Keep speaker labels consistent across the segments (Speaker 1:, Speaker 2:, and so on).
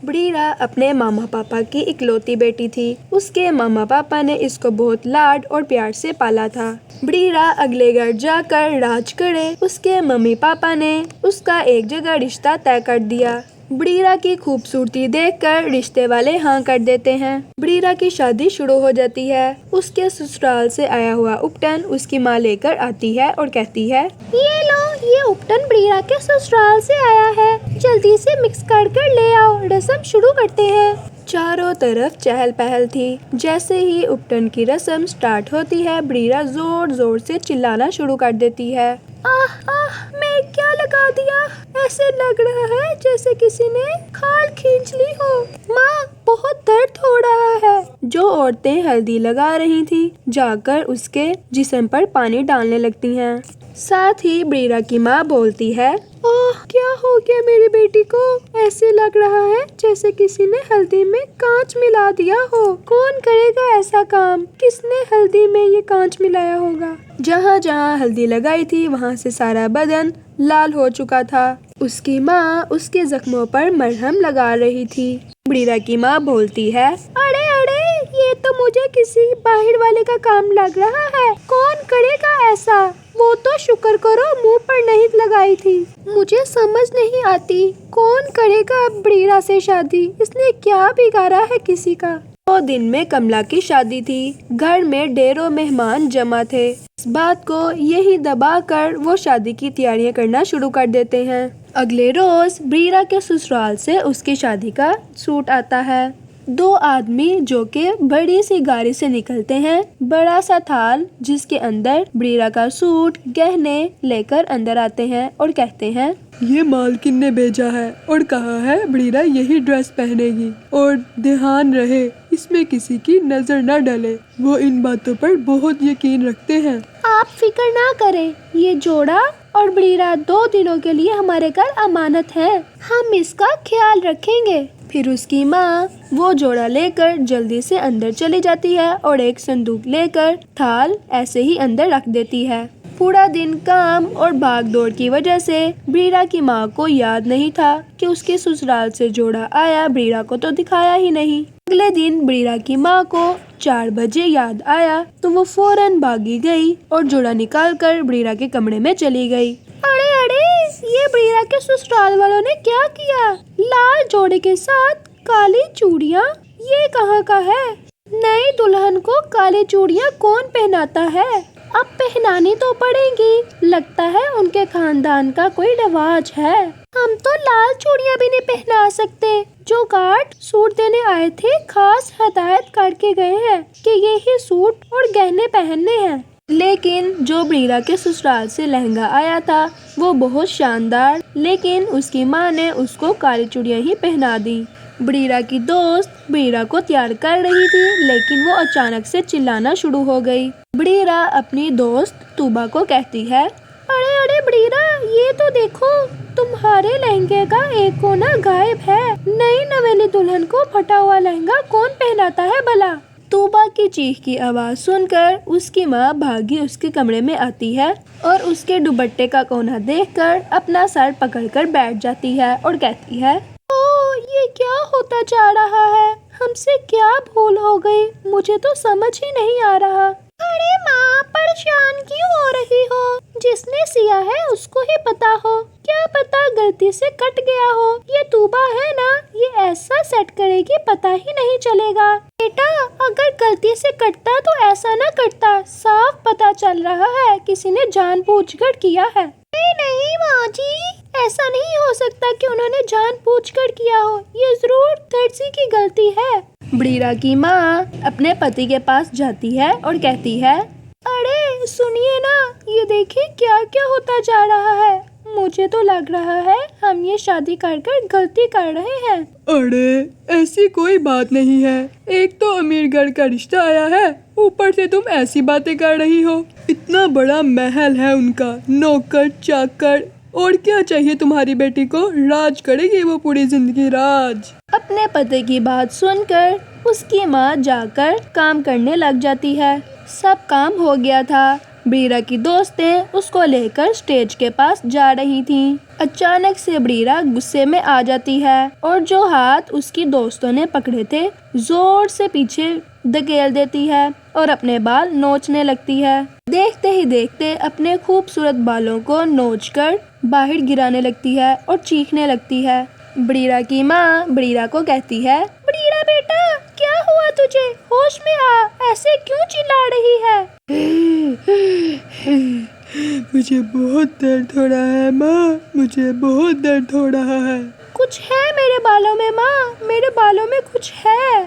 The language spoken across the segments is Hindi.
Speaker 1: ब्रीरा अपने मामा पापा की इकलौती बेटी थी। उसके मामा पापा ने इसको बहुत लाड और प्यार से पाला था। ब्रीरा अगले घर जाकर राज करे, उसके मम्मी पापा ने उसका एक जगह रिश्ता तय कर दिया। ब्रीरा की खूबसूरती देखकर रिश्ते वाले हाँ कर देते हैं। ब्रीरा की शादी शुरू हो जाती है। उसके ससुराल से आया हुआ उपटन उसकी माँ लेकर आती है और कहती है, ये लो, ये उपटन ब्रीरा के ससुराल से आया है, जल्दी से मिक्स कर ले आओ, रस्म शुरू करते हैं। चारों तरफ चहल पहल थी। जैसे ही उपटन की रस्म स्टार्ट होती है, ब्रीरा जोर जोर से चिल्लाना शुरू कर देती है। आह आह, मैं क्या लगा दिया, ऐसे लग रहा है जैसे किसी ने खाल खींच ली हो। माँ, बहुत दर्द हो रहा है। जो औरतें हल्दी लगा रही थी जाकर उसके जिस्म पर पानी डालने लगती हैं। साथ ही ब्रीरा की माँ बोलती है, ओह, क्या हो गया मेरी बेटी को, ऐसे लग रहा है जैसे किसी ने हल्दी में कांच मिला दिया हो। कौन करेगा ऐसा काम, किसने हल्दी में ये कांच मिलाया होगा। जहाँ जहाँ हल्दी लगाई थी वहाँ से सारा बदन लाल हो चुका था। उसकी माँ उसके जख्मों पर मरहम लगा रही थी। ब्रीरा की माँ बोलती है, अरे अरे, ये तो मुझे किसी बाहर वाले का काम लग रहा है। कौन करेगा ऐसा, वो तो शुक्र करो मुंह पर नहीं लगाई थी। मुझे समझ नहीं आती, कौन करेगा अब ब्रीरा से शादी, इसने क्या बिगाड़ा है किसी का। 2 दिन में कमला की शादी थी। घर में ढेरों मेहमान जमा थे। इस बात को यही दबाकर वो शादी की तैयारियां करना शुरू कर देते हैं। अगले रोज ब्रीरा के ससुराल से उसकी शादी का सूट आता है। 2 आदमी जो के बड़ी सी गाड़ी से निकलते हैं। बड़ा सा थाल जिसके अंदर ब्रीरा का सूट गहने लेकर अंदर आते हैं और कहते हैं, ये मालकिन ने भेजा है और कहा है ब्रीरा यही ड्रेस पहनेगी, और ध्यान रहे इसमें किसी की नजर न डले। वो इन बातों पर बहुत यकीन रखते हैं। आप फिक्र ना करें, ये जोड़ा और ब्रीरा 2 दिनों के लिए हमारे घर अमानत है, हम इसका ख्याल रखेंगे। फिर उसकी माँ वो जोड़ा लेकर जल्दी से अंदर चली जाती है और एक संदूक लेकर थाल ऐसे ही अंदर रख देती है। पूरा दिन काम और भाग दौड़ की वजह से ब्रीरा की माँ को याद नहीं था कि उसके ससुराल से जोड़ा आया, ब्रीरा को तो दिखाया ही नहीं। अगले दिन ब्रीरा की माँ को 4 बजे याद आया तो वो फौरन भागी गई और जोड़ा निकालकर ब्रीरा के कमरे में चली गई। अरे अरे, ये ब्रीरा के ससुराल वालों ने क्या किया, लाल जोड़े के साथ काली चूड़ियाँ, ये कहाँ का है। नई दुल्हन को काली चूड़ियाँ कौन पहनाता है, अब पहनानी तो पड़ेंगी, लगता है उनके खानदान का कोई रिवाज है। हम तो लाल चूड़ियाँ भी नहीं पहना सकते। जो गार्ड सूट देने आए थे खास हदायत करके गए हैं कि यही सूट और गहने पहनने हैं। लेकिन जो ब्रीरा के ससुराल से लहंगा आया था वो बहुत शानदार, लेकिन उसकी माँ ने उसको काली चूड़ियाँ ही पहना दी। ब्रीरा की दोस्त ब्रीरा को तैयार कर रही थी, लेकिन वो अचानक से चिल्लाना शुरू हो गई। ब्रीरा अपनी दोस्त तूबा को कहती है, अरे अरे ब्रीरा, ये तो देखो, तुम्हारे लहंगे का एक कोना गायब है। नई नवेली दुल्हन को फटा हुआ लहंगा कौन पहनाता है भला। तूबा की चीख की आवाज सुनकर उसकी माँ भागी उसके कमरे में आती है और उसके दुपट्टे का कोना देखकर अपना सर पकड़कर बैठ जाती है और कहती है, ओ, ये क्या होता जा रहा है, हमसे क्या भूल हो गई, मुझे तो समझ ही नहीं आ रहा। अरे माँ, परेशान क्यों हो रही हो, जिसने सिया है उसको ही पता हो, क्या पता गलती से कट गया हो। ये तूबा है ना, ये ऐसा सेट करेगी पता ही नहीं चलेगा। बेटा, अगर गलती से कटता तो ऐसा ना कटता, साफ पता चल रहा है किसी ने जानबूझकर किया है। नहीं माँ जी, ऐसा नहीं हो सकता कि उन्होंने जानबूझकर किया हो, ये जरूर दर्जी की गलती है। ब्रीरा की माँ अपने पति के पास जाती है और कहती है, अरे सुनिए ना, ये देखिए क्या क्या होता जा रहा है, मुझे तो लग रहा है हम ये शादी कर गलती कर रहे हैं।
Speaker 2: अरे ऐसी कोई बात नहीं है, एक तो अमीर घर का रिश्ता आया है, ऊपर से तुम ऐसी बातें कर रही हो। इतना बड़ा महल है उनका, नौकर चाकर, और क्या चाहिए तुम्हारी बेटी को, राज करेगी वो पूरी जिंदगी राज।
Speaker 1: अपने पति की बात सुनकर उसकी माँ जाकर काम करने लग जाती है। सब काम हो गया था। ब्रीरा की दोस्तें उसको लेकर स्टेज के पास जा रही थीं। अचानक से ब्रीरा गुस्से में आ जाती है और जो हाथ उसकी दोस्तों ने पकड़े थे जोर से पीछे धकेल देती है और अपने बाल नोचने लगती है। देखते ही देखते अपने खूबसूरत बालों को नोचकर बाहर गिराने लगती है और चीखने लगती है। ब्रीरा की माँ ब्रीरा को कहती है, ब्रीरा बेटा क्या हुआ तुझे? होश में आ, ऐसे क्यों चिल्ला रही है?
Speaker 2: मुझे बहुत दर्द हो रहा है माँ, मुझे बहुत दर्द हो रहा है।
Speaker 1: कुछ है मेरे बालों में माँ, मेरे बालों में कुछ है।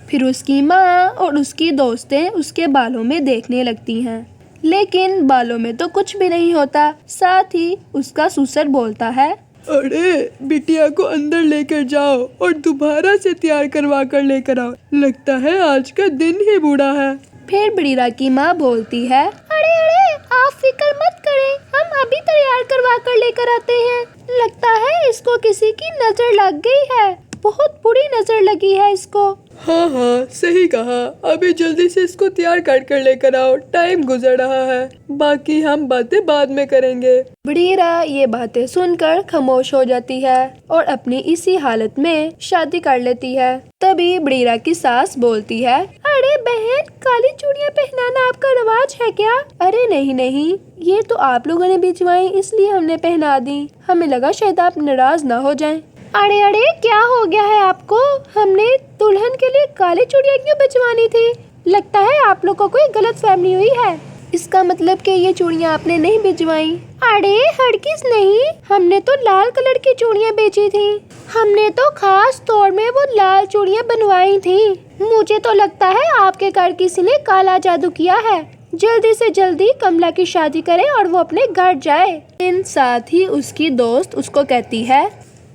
Speaker 1: फिर उसकी माँ और उसकी दोस्तें उसके बालों में देखने लगती हैं, लेकिन बालों में तो कुछ भी नहीं होता। साथ ही उसका ससुर बोलता है,
Speaker 2: अरे बिटिया को अंदर लेकर जाओ और दोबारा से तैयार करवा कर लेकर आओ, लगता है आज का दिन ही बुरा है।
Speaker 1: फिर ब्रीरा की माँ बोलती है, अरे अरे आप फिक्र मत करें, हम अभी तैयार करवा कर लेकर आते हैं। लगता है इसको किसी की नजर लग गई है, बहुत बुरी नजर लगी है इसको।
Speaker 2: हाँ हाँ सही कहा, अभी जल्दी से इसको तैयार कर लेकर आओ, टाइम गुजर रहा है, बाकी हम बातें बाद में करेंगे।
Speaker 1: ब्रीरा ये बातें सुनकर खामोश हो जाती है और अपनी इसी हालत में शादी कर लेती है। तभी ब्रीरा की सास बोलती है, अरे बहन, काली चूड़ियाँ पहनाना आपका रिवाज है क्या? अरे नहीं नहीं, ये तो आप लोगों ने भिजवाई इसलिए हमने पहना दी, हमें लगा शायद आप नाराज ना हो जाएं। अरे अरे क्या हो गया है आपको? हमने दुल्हन के लिए काली चूड़ियाँ क्यों भिजवानी थी? लगता है आप लोग को कोई गलत फहमी हुई है। इसका मतलब कि ये चूड़ियाँ आपने नहीं भिजवाई? अरे हरगिज़ नहीं, हमने तो लाल कलर की चूड़ियाँ बेची थी। हमने तो खास तौर में वो लाल चूड़ियाँ बनवाई थी। मुझे तो लगता है आपके घर किसी ने काला जादू किया है। जल्दी से जल्दी कमला की शादी करे और वो अपने घर जाए। इन साथ ही उसकी दोस्त उसको कहती है,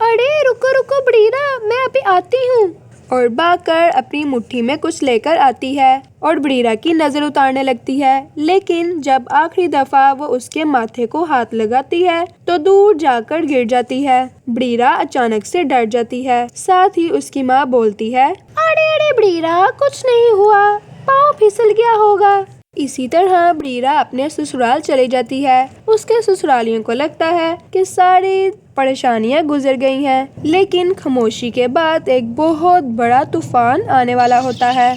Speaker 1: अरे रुको रुको ब्रीरा, मैं अभी आती हूँ। और भागकर अपनी मुट्ठी में कुछ लेकर आती है और ब्रीरा की नजर उतारने लगती है, लेकिन जब आखिरी दफा वो उसके माथे को हाथ लगाती है तो दूर जाकर गिर जाती है। ब्रीरा अचानक से डर जाती है। साथ ही उसकी माँ बोलती है, अरे अरे ब्रीरा, कुछ नहीं हुआ, पाँव फिसल गया होगा। इसी तरह ब्रीरा अपने ससुराल चली जाती है। उसके ससुरालियों को लगता है कि सारी परेशानियां गुजर गई हैं, लेकिन खामोशी के बाद एक बहुत बड़ा तूफान आने वाला होता है।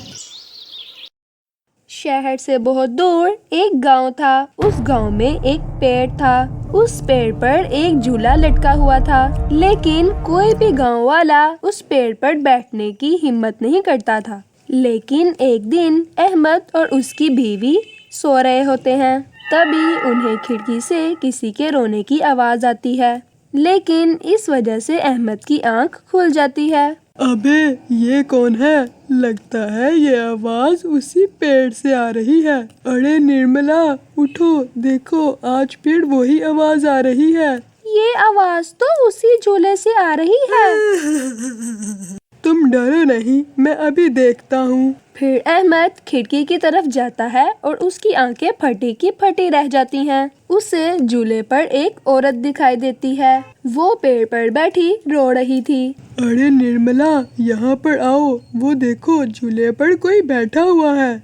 Speaker 1: शहर से बहुत दूर एक गांव था। उस गांव में एक पेड़ था। उस पेड़ पर एक झूला लटका हुआ था, लेकिन कोई भी गांव वाला उस पेड़ पर बैठने की हिम्मत नहीं करता था। लेकिन एक दिन अहमद और उसकी बीवी सो रहे होते हैं। तभी उन्हें खिड़की से किसी के रोने की आवाज आती है, लेकिन इस वजह से अहमद की आंख खुल जाती है।
Speaker 2: अबे ये कौन है? लगता है ये आवाज उसी पेड़ से आ रही है। अरे निर्मला उठो, देखो आज फिर वही आवाज आ रही है।
Speaker 1: ये आवाज तो उसी झूले से आ रही है।
Speaker 2: तुम डरो नहीं, मैं अभी देखता हूँ।
Speaker 1: फिर अहमद खिड़की की तरफ जाता है और उसकी आंखें फटी की फटी रह जाती हैं। उसे झूले पर एक औरत दिखाई देती है। वो पेड़ पर बैठी रो रही थी।
Speaker 2: अरे निर्मला यहाँ पर आओ, वो देखो झूले पर कोई बैठा हुआ है।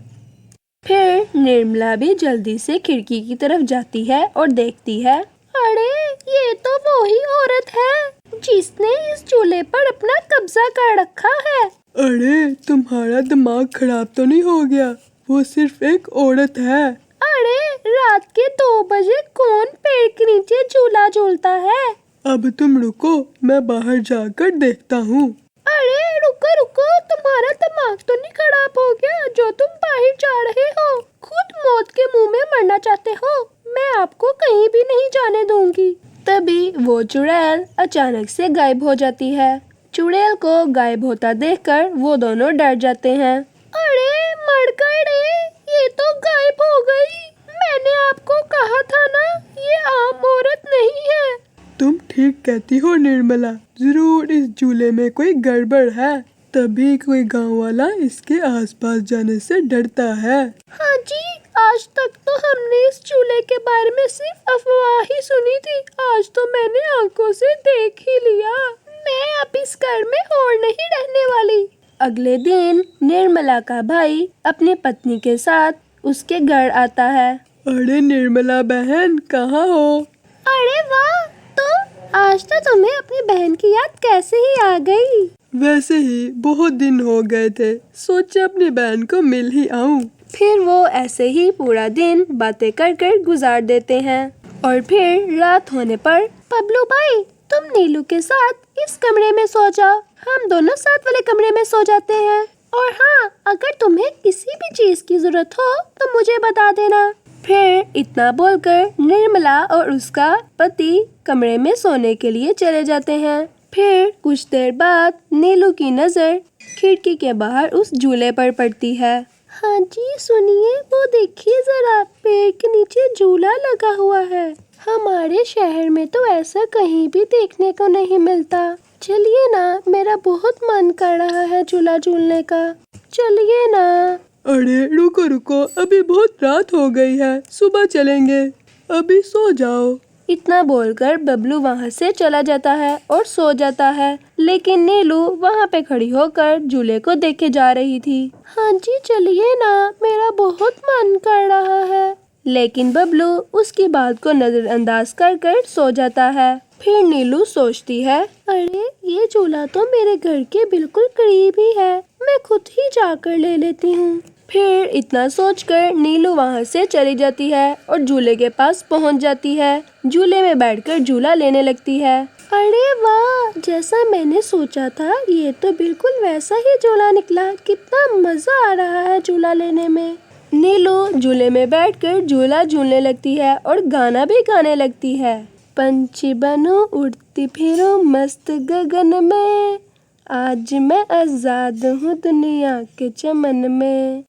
Speaker 1: फिर निर्मला भी जल्दी से खिड़की की तरफ जाती है और देखती है, अरे ये तो वही औरत है जिसने इस झूले पर अपना कब्जा कर रखा है।
Speaker 2: अरे तुम्हारा दिमाग खराब तो नहीं हो गया? वो सिर्फ एक औरत है।
Speaker 1: अरे रात के 2 बजे कौन पेड़ के नीचे झूला झूलता है?
Speaker 2: अब तुम रुको, मैं बाहर जाकर देखता हूँ।
Speaker 1: अरे रुको रुको, तुम्हारा दिमाग तो नहीं खराब हो गया जो तुम बाहर जा रहे हो? खुद मौत के मुंह में मरना चाहते हो? मैं आपको कहीं भी नहीं जाने दूंगी। तभी वो चुड़ैल अचानक से गायब हो जाती है। चुड़ैल को गायब होता देखकर वो दोनों डर जाते हैं। अरे मर गए रे, ये तो गायब हो गई। मैंने आपको कहा था ना, ये आम औरत नहीं है।
Speaker 2: तुम ठीक कहती हो निर्मला, जरूर इस झूले में कोई गड़बड़ है, तभी कोई गांव वाला इसके आसपास जाने से डरता है।
Speaker 1: हाँ जी, आज तक तो हमने इस झूले के बारे में सिर्फ अफवाह ही सुनी थी, आज तो मैंने आंखों से देख ही लिया। मैं अब इस घर में और नहीं रहने वाली। अगले दिन निर्मला का भाई अपनी पत्नी के साथ उसके घर आता है
Speaker 2: अरे निर्मला बहन, कहाँ हो?
Speaker 1: अरे वाह, तुम आज तो तुम्हें अपनी बहन की याद कैसे ही आ गई।
Speaker 2: वैसे ही बहुत दिन हो गए थे, सोचा अपनी बहन को मिल ही आऊं।
Speaker 1: फिर वो ऐसे ही पूरा दिन बातें कर कर गुजार देते हैं और फिर रात होने पर बबलू भाई, तुम नीलू के साथ इस कमरे में सो जाओ, हम दोनों साथ वाले कमरे में सो जाते हैं। और हाँ, अगर तुम्हें किसी भी चीज की जरूरत हो तो मुझे बता देना। फिर इतना बोलकर निर्मला और उसका पति कमरे में सोने के लिए चले जाते हैं। फिर कुछ देर बाद नीलू की नजर खिड़की के बाहर उस झूले पर पड़ती है। हाँ जी सुनिए, वो देखिए जरा, पेड़ के नीचे झूला लगा हुआ है। हमारे शहर में तो ऐसा कहीं भी देखने को नहीं मिलता। चलिए ना, मेरा बहुत मन कर रहा है झूला झूलने का, चलिए ना।
Speaker 2: अरे रुको रुको, अभी बहुत रात हो गई है, सुबह चलेंगे, अभी सो जाओ।
Speaker 1: इतना बोलकर बबलू वहाँ से चला जाता है और सो जाता है, लेकिन नीलू वहाँ पे खड़ी होकर झूले को देखे जा रही थी। हाँ जी चलिए ना, मेरा बहुत मन कर रहा है। लेकिन बबलू उसकी बात को नजरअंदाज कर कर सो जाता है। फिर नीलू सोचती है, अरे ये झूला तो मेरे घर के बिल्कुल करीब ही है, मैं खुद ही जाकर ले लेती हूँ। फिर इतना सोचकर नीलू वहाँ से चली जाती है और झूले के पास पहुँच जाती है। झूले में बैठकर झूला लेने लगती है। अरे वाह, जैसा मैंने सोचा था ये तो बिल्कुल वैसा ही झूला निकला, कितना मजा आ रहा है झूला लेने में। नीलू झूले में बैठकर झूला झूलने लगती है और गाना भी गाने लगती है। पंछी बनो उड़ती फिरूं मस्त गगन में, आज मैं आजाद हूँ दुनिया के चमन में।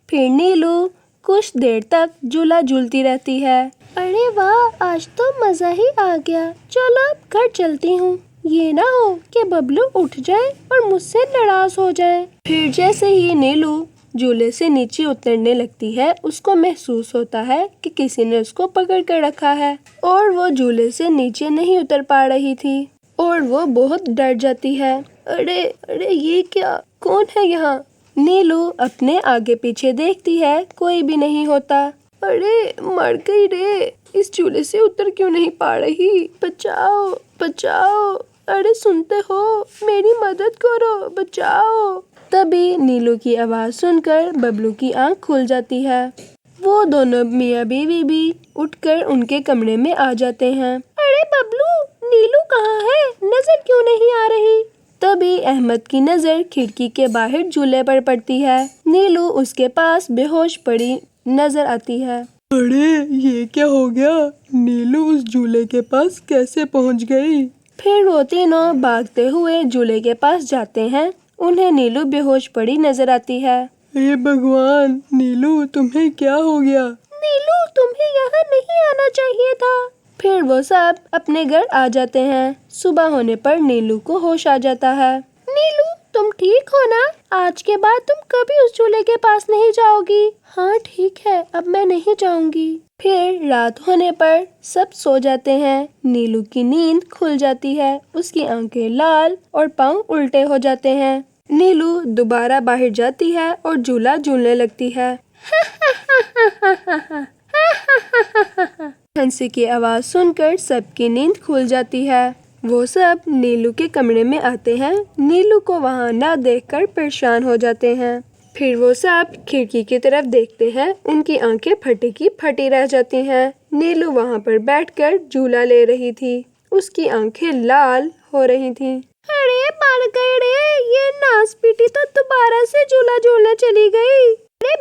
Speaker 1: फिर नीलू कुछ देर तक झूला झूलती रहती है। अरे वाह, आज तो मजा ही आ गया, चलो अब घर चलती हूँ, ये ना हो कि बबलू उठ जाए और मुझसे नाराज हो जाए। फिर जैसे ही नीलू झूले से नीचे उतरने लगती है, उसको महसूस होता है कि किसी ने उसको पकड़ कर रखा है और वो झूले से नीचे नहीं उतर पा रही थी और वो बहुत डर जाती है। अरे अरे ये क्या, कौन है यहाँ? नीलू अपने आगे पीछे देखती है, कोई भी नहीं होता। अरे मर गई रे, इस झूले से उतर क्यों नहीं पा रही, बचाओ बचाओ, अरे सुनते हो, मेरी मदद करो, बचाओ। तभी नीलू की आवाज सुनकर बबलू की आंख खुल जाती है। वो दोनों मियाँ बीवी भी उठकर उनके कमरे में आ जाते हैं। अरे बबलू, नीलू कहाँ है, नजर क्यों नहीं आ रही? तभी अहमद की नजर खिड़की के बाहर झूले पर पड़ती है। नीलू उसके पास बेहोश पड़ी नजर आती है।
Speaker 2: अरे ये क्या हो गया, नीलू उस झूले के पास कैसे पहुंच गई?
Speaker 1: फिर वो तीनों भागते हुए झूले के पास जाते हैं। उन्हें नीलू बेहोश पड़ी नजर आती है।
Speaker 2: हे भगवान, नीलू तुम्हें क्या हो गया?
Speaker 1: नीलू, तुम्हें यहाँ नहीं आना चाहिए था। फिर वो सब अपने घर आ जाते हैं। सुबह होने पर नीलू को होश आ जाता है। नीलू, तुम ठीक हो ना? आज के बाद तुम कभी उस झूले के पास नहीं जाओगी। हाँ ठीक है, अब मैं नहीं जाऊंगी। फिर रात होने पर सब सो जाते हैं। नीलू की नींद खुल जाती है, उसकी आंखें लाल और पाँव उल्टे हो जाते हैं। नीलू दोबारा बाहर जाती है और झूला झूलने लगती है। हंसी की आवाज सुनकर सबकी नींद खुल जाती है। वो सब नीलू के कमरे में आते हैं। नीलू को वहाँ ना देखकर परेशान हो जाते हैं। फिर वो सब खिड़की की तरफ देखते हैं। उनकी आंखें फटी की फटी रह जाती हैं। नीलू वहाँ पर बैठकर झूला ले रही थी। उसकी आंखें लाल हो रही थीं। अरे मर गई रे, ये नासपीटी तो दोबारा से झूला झूलने चली गई। अरे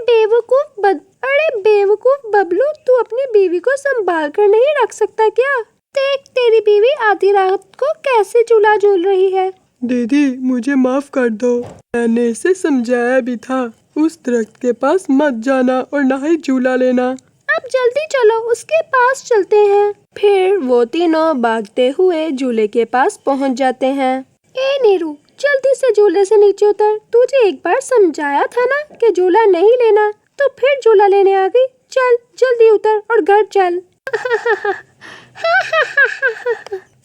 Speaker 1: बेवकूफ बबलू, तू अपनी बीवी को संभाल कर नहीं रख सकता क्या? देख, तेरी बीवी आधी रात को कैसे झूला झूल रही है।
Speaker 2: दीदी मुझे माफ कर दो, मैंने इसे समझाया भी था, उस दरख्त के पास मत जाना और ना ही झूला लेना।
Speaker 1: अब जल्दी चलो, उसके पास चलते हैं। फिर वो तीनों भागते हुए झूले के पास पहुंच जाते हैं। ए नीरू, जल्दी से झूले से नीचे उतर। तुझे एक बार समझाया था ना कि झूला नहीं लेना, तो फिर झूला लेने आ गई। चल जल्दी उतर और घर चल।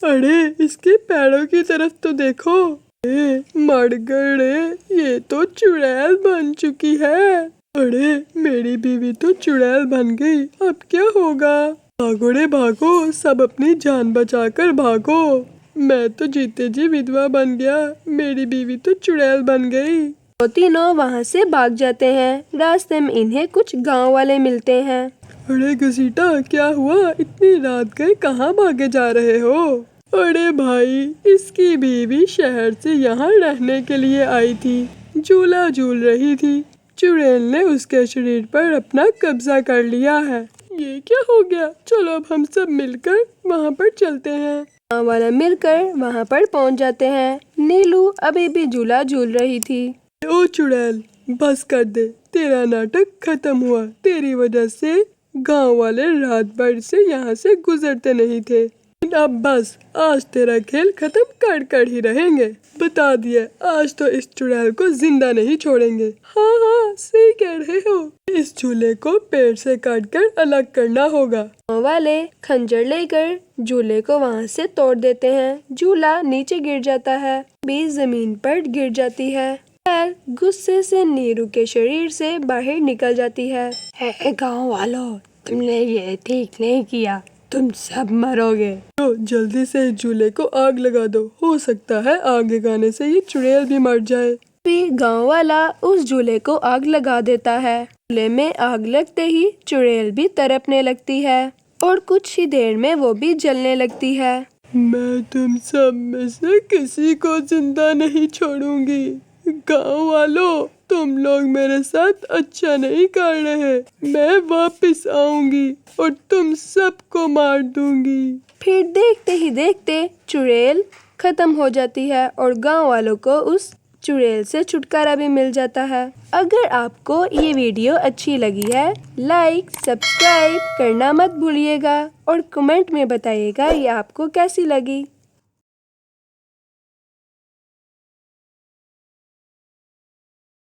Speaker 2: अरे इसके पैरों की तरफ तो देखो, मर गए रे, ये तो चुड़ैल बन चुकी है। अरे मेरी बीवी तो चुड़ैल बन गई, अब क्या होगा? भागो रे भागो, सब अपनी जान बचाकर भागो। मैं तो जीते जी विधवा बन गया, मेरी बीवी तो चुड़ैल बन गई।
Speaker 1: वो तीनों वहाँ से भाग जाते हैं। रास्ते में इन्हें कुछ गांव वाले मिलते हैं।
Speaker 2: अरे घसीटा, क्या हुआ? इतनी रात गए कहाँ भागे जा रहे हो? अरे भाई, इसकी बीवी शहर से यहाँ रहने के लिए आई थी, झूला झूल रही थी, चुड़ैल ने उसके शरीर पर अपना कब्जा कर लिया है। ये क्या हो गया? चलो अब हम सब मिलकर वहाँ पर चलते हैं।
Speaker 1: गांव वाला मिलकर वहाँ पर पहुँच जाते हैं। नीलू अभी भी झूला झूल रही थी।
Speaker 2: ओ चुड़ैल, बस कर दे, तेरा नाटक खत्म हुआ। तेरी वजह से गांव वाले रात भर से यहाँ से गुजरते नहीं थे। अब बस, आज तेरा खेल खत्म कर कर ही रहेंगे। बता दिया, आज तो इस चुड़ैल को जिंदा नहीं छोड़ेंगे। हाँ हाँ, सही कह रहे हो। इस झूले को पेड़ से काटकर अलग करना होगा।
Speaker 1: गांव वाले खंजर लेकर झूले को वहाँ से तोड़ देते हैं। झूला नीचे गिर जाता है, बीज जमीन पर गिर जाती है। पैर गुस्से से नीरू के शरीर से बाहर निकल जाती है। गांव वालों, तुमने ये ठीक नहीं किया, तुम सब मरोगे।
Speaker 2: तो जल्दी से झूले को आग लगा दो, हो सकता है आग लगाने से ये चुड़ैल भी मर जाए।
Speaker 1: फिर गांव वाला उस झूले को आग लगा देता है। झूले में आग लगते ही चुड़ैल भी तड़पने लगती है और कुछ ही देर में वो भी जलने लगती है।
Speaker 2: मैं तुम सब में से किसी को जिंदा नहीं छोड़ूंगी। गांव वालों, तुम लोग मेरे साथ अच्छा नहीं कर रहे। मैं वापस आऊंगी और तुम सबको मार दूंगी।
Speaker 1: फिर देखते ही देखते चुड़ैल खत्म हो जाती है और गांव वालों को उस चुड़ैल से छुटकारा भी मिल जाता है। अगर आपको ये वीडियो अच्छी लगी है, लाइक सब्सक्राइब करना मत भूलिएगा और कमेंट में बताइएगा ये आपको कैसी लगी।